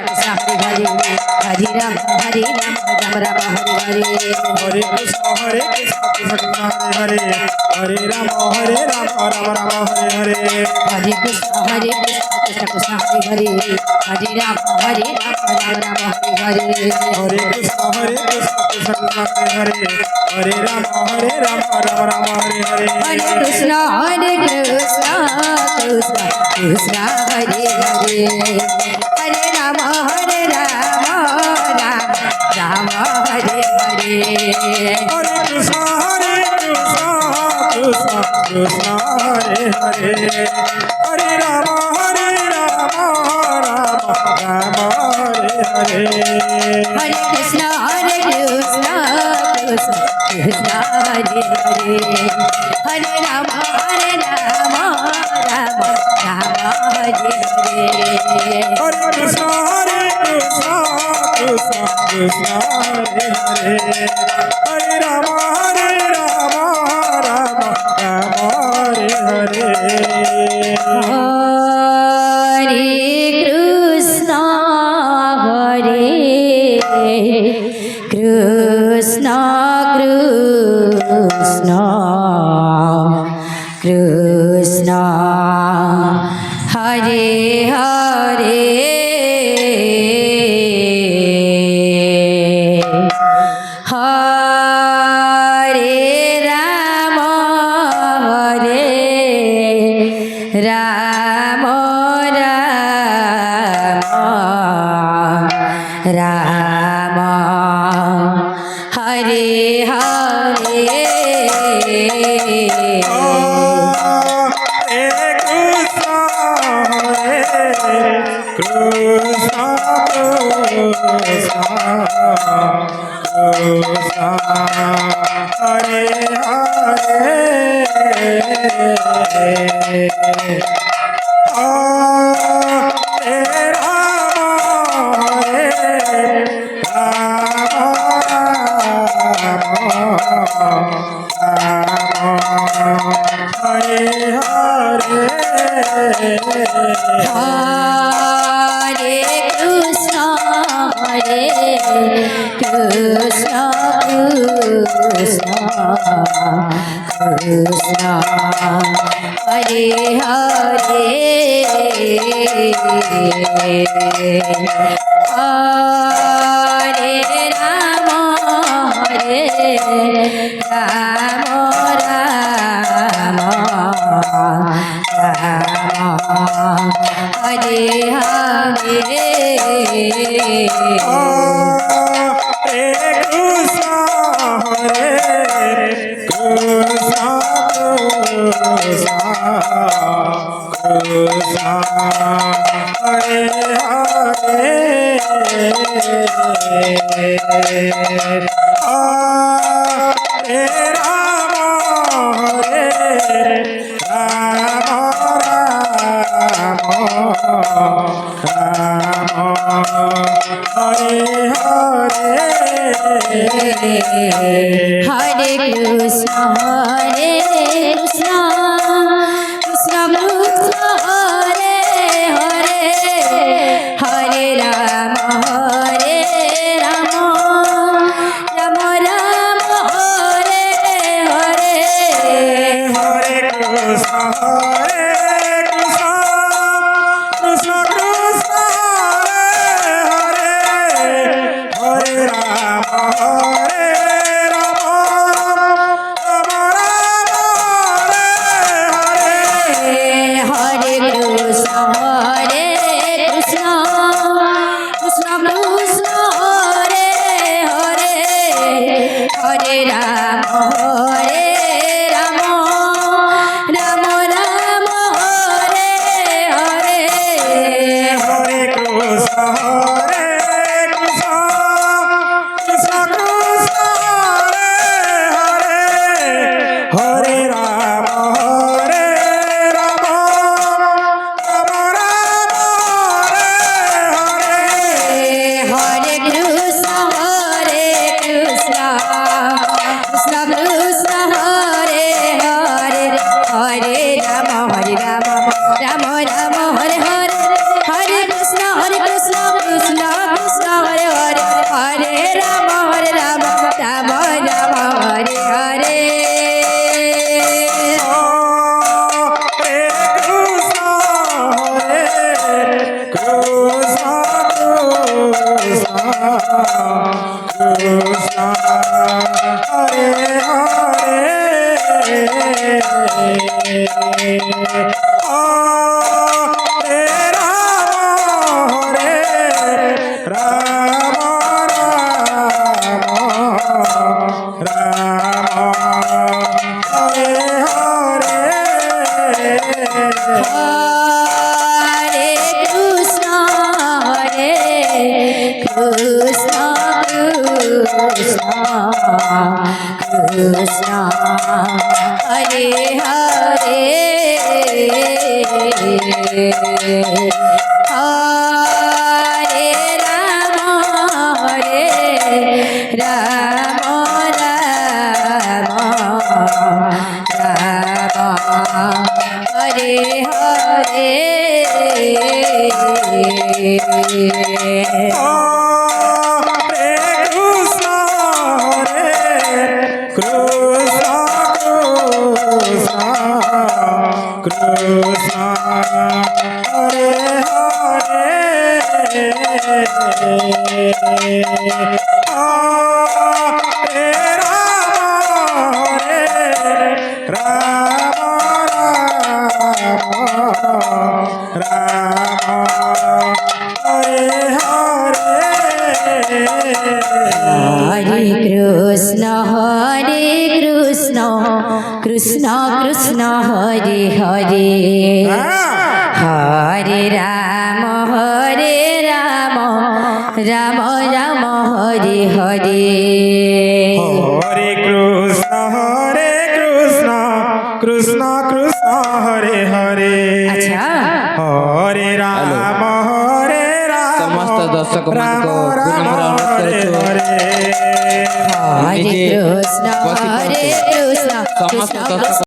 Hare Hare Hare Ram Hare Ram Ram Ram Hare Hare Hare Krishna Hare Krishna Krishna Hare Hare Hare Rama Hare Rama Rama Rama Hare Hare Hare Krishna Hare Krishna Krishna Krishna Hare Hare Hare Ram Hare Ram Ram Ram Hare Hare Hare Krishna Hare Krishna Krishna Krishna Hare Hare Hare Rama Hare Rama Rama Rama Hare Hare Hare Krishna Krishna Krishna Hare Hare Hare Rama Hare Rama Rama Hare Hare Hare Krishna Krishna Krishna Hare Hare Hare Rama Rama Rama Hare Hare Hare Krishna Krishna Krishna Hare Hare Hare Rama Rama Rama Hare Hare Hare Krishna Krishna Krishna Hare Hare Hare Rama Rama Rama Hare Hare Hare Krishna Krishna Krishna Hare Hare Hare Rama Hare Rama Rama Hare Hare Hare Krishna Krishna Krishna Hare Hare Hare Rama Hare Rama Rama Hare Hare Hare Krishna Krishna Krishna Hare Hare Hare Rama Hare Rama Rama Rama Hare Hare Hare Krishna Krishna Krishna Hare Hare Hare Rama Hare Rama Rama Rama Hare Hare Hare Krishna Krishna Krishna Krishna Hare Hare Hare Rama Hare Rama Rama Rama Hare Hare Hare Krishna Krishna Krishna Hare Hare Hare Rama Hare Rama Rama Rama Hare Hare Hare Krishna Krishna Krishna Krishna Hare Hare Hare Rama Rama Rama Hare Hare Hare Krishna Krishna Krishna Krishna Hare Hare Hare Ram Ram Ram Hare Hare Hare Krishna Krishna Krishna Hare Hare আচ্ছা হরে রাম ସମସ୍ତ ଦର୍ଶକ ମାନଙ୍କୁ ବିନମ୍ର ଅନୁରୋଧ କରୁଛୁ হরে ନିଜେ কৃষ্ণ ବସି হরে ପଡ଼ନ୍ତୁ। কৃষ্ণ ସମସ୍ତ কৃষ্ণ ଦର୍ଶକ